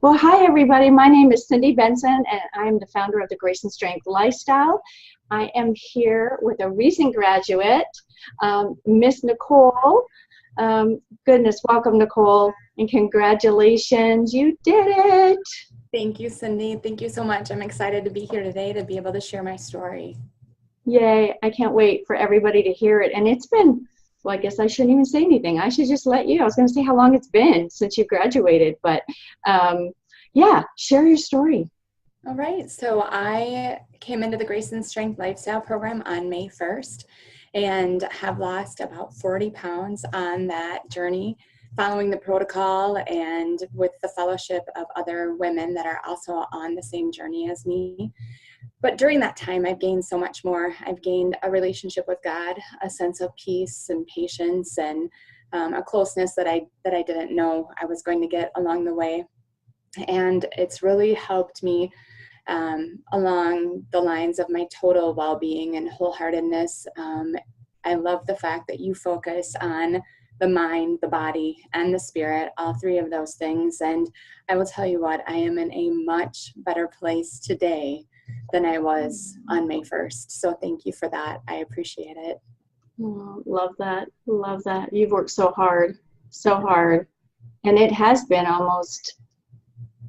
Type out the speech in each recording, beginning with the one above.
Well, hi, everybody. My name is Cindy Benson, and I'm the founder of the Grace and Strength Lifestyle. I am here with a recent graduate, Miss Nicole. Goodness, welcome, Nicole, and congratulations. You did it. Thank you, Cindy. Thank you so much. I'm excited to be here today to be able to share my story. Yay. I can't wait for everybody to hear it. And it's been, well, I guess I shouldn't even say anything. I should just let you. I was going to say how long it's been since you graduated, but yeah, share your story. All right. So I came into the Grace and Strength Lifestyle program on May 1st and have lost about 40 pounds on that journey, following the protocol and with the fellowship of other women that are also on the same journey as me. But during that time, I've gained so much more. I've gained a relationship with God, a sense of peace and patience, and a closeness that I didn't know I was going to get along the way. And it's really helped me along the lines of my total well-being and wholeheartedness. I love the fact that you focus on the mind, the body, and the spirit, all three of those things. And I will tell you what, I am in a much better place today than I was on May 1st. So thank you for that. I appreciate it. Oh, love that. Love that. You've worked so hard, so hard. And it has been almost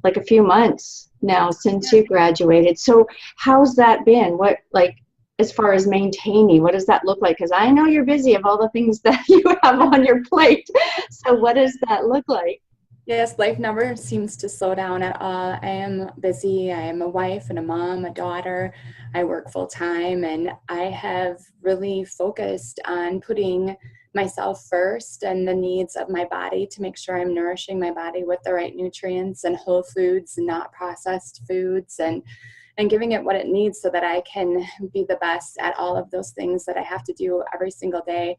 like a few months now since you graduated. So how's that been? What, like, as far as maintaining, what does that look like? Because I know you're busy of all the things that you have on your plate. So what does that look like? Yes, life never seems to slow down at all. I am busy. I am a wife and a mom, a daughter. I work full time, and I have really focused on putting myself first and the needs of my body to make sure I'm nourishing my body with the right nutrients and whole foods, not processed foods, and giving it what it needs so that I can be the best at all of those things that I have to do every single day.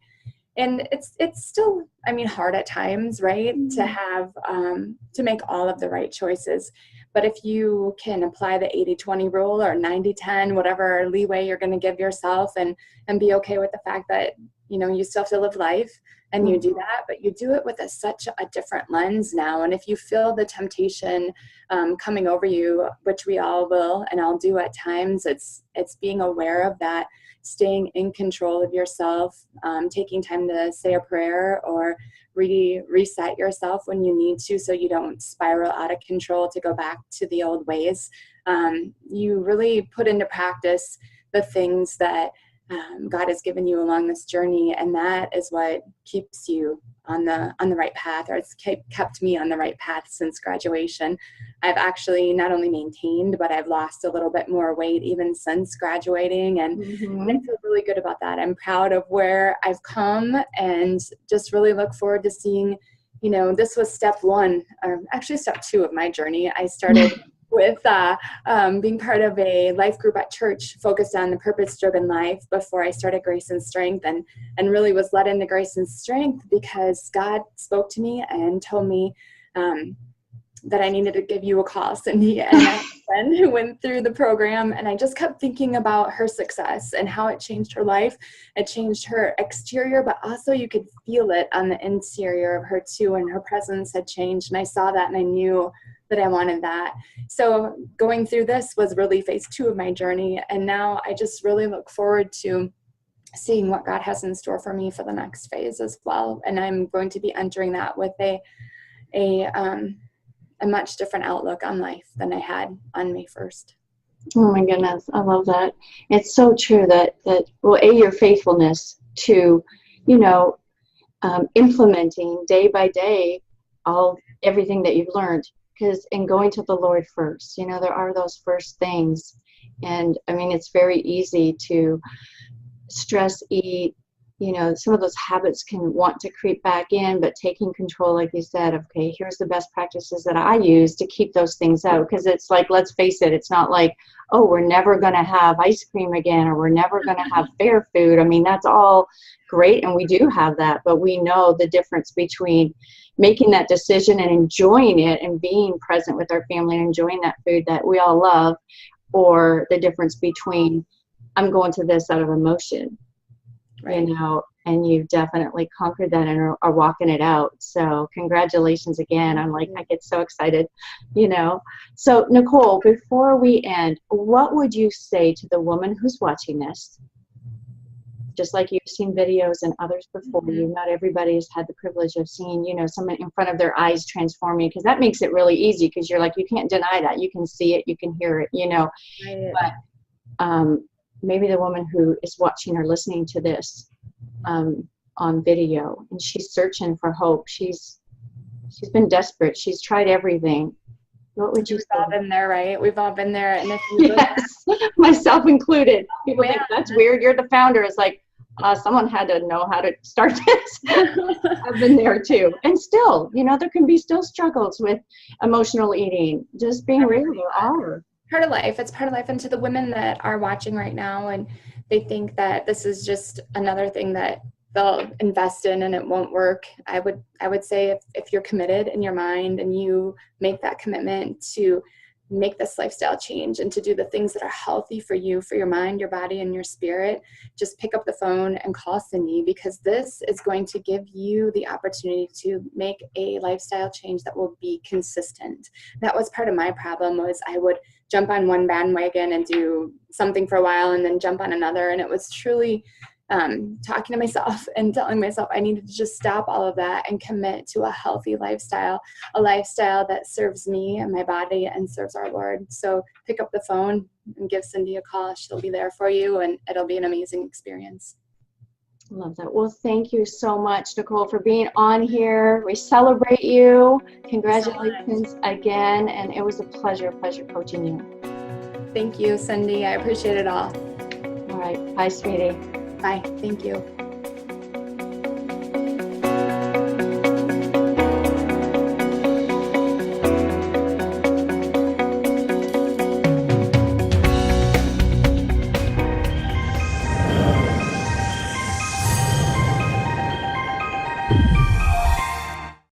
And it's still, I mean, hard at times, right? To have, to make all of the right choices. But if you can apply the 80-20 rule or 90-10, whatever leeway you're going to give yourself, and be okay with the fact that, you know, you still have to live life and you do that, but you do it with such a different lens now. And if you feel the temptation coming over you, which we all will, and I'll do at times, it's being aware of that, staying in control of yourself, taking time to say a prayer or reset yourself when you need to, so you don't spiral out of control to go back to the old ways. You really put into practice the things that God has given you along this journey, and that is what keeps you on the right path, or it's kept me on the right path since graduation. I've actually not only maintained, but I've lost a little bit more weight even since graduating, and I feel really good about that. I'm proud of where I've come, and just really look forward to seeing, you know, this was step one, or actually step two of my journey. I started with being part of a life group at church focused on the purpose-driven life before I started Grace and Strength, and really was led into Grace and Strength because God spoke to me and told me that I needed to give you a call, Cindy. And I have a friend who went through the program, and I just kept thinking about her success and how it changed her life. It changed her exterior, but also you could feel it on the interior of her too, and her presence had changed. And I saw that, and I knew that I wanted that. So going through this was really phase two of my journey. And now I just really look forward to seeing what God has in store for me for the next phase as well. And I'm going to be entering that with a much different outlook on life than I had on May 1st. Oh my goodness, I love that. It's so true that well, your faithfulness to, you know, implementing day by day everything that you've learned. Because in going to the Lord first, you know, there are those first things. And I mean, it's very easy to stress eat, you know, some of those habits can want to creep back in, but taking control, like you said, okay, here's the best practices that I use to keep those things out. Because it's like, let's face it, it's not like, oh, we're never going to have ice cream again, or we're never going to have fair food. I mean, that's all great, and we do have that, but we know the difference between making that decision and enjoying it and being present with our family and enjoying that food that we all love, or the difference between I'm going to this out of emotion. Right. you know, and you've definitely conquered that and are walking it out. So congratulations again. I'm like, I get so excited, you know. So Nicole, before we end, what would you say to the woman who's watching this? Just like you've seen videos and others before you, not everybody has had the privilege of seeing, you know, someone in front of their eyes transforming, because that makes it really easy, because you're like, you can't deny that. You can see it, you can hear it, you know. Right. But maybe the woman who is watching or listening to this on video, and she's searching for hope. She's been desperate. She's tried everything. What would you We've say? all been there, right? We've all been there. And if you look Yes, myself included. People think Yeah. that's weird. You're the founder. It's like, someone had to know how to start this. I've been there too. And still, you know, there can be still struggles with emotional eating. Just being real, there are. Part of life. It's part of life. And to the women that are watching right now and they think that this is just another thing that they'll invest in and it won't work, I would say if you're committed in your mind and you make that commitment to make this lifestyle change and to do the things that are healthy for you, for your mind, your body, and your spirit, just pick up the phone and call Cindy, because this is going to give you the opportunity to make a lifestyle change that will be consistent. That was part of my problem, was I would jump on one bandwagon and do something for a while and then jump on another. And it was truly talking to myself and telling myself I needed to just stop all of that and commit to a healthy lifestyle, a lifestyle that serves me and my body and serves our Lord. So pick up the phone and give Cindy a call. She'll be there for you, and it'll be an amazing experience. Love that. Well, thank you so much, Nicole, for being on here. We celebrate you. Congratulations again. And it was a pleasure coaching you. Thank you, Cindy. I appreciate it all. All right. Bye, sweetie. Bye. Thank you.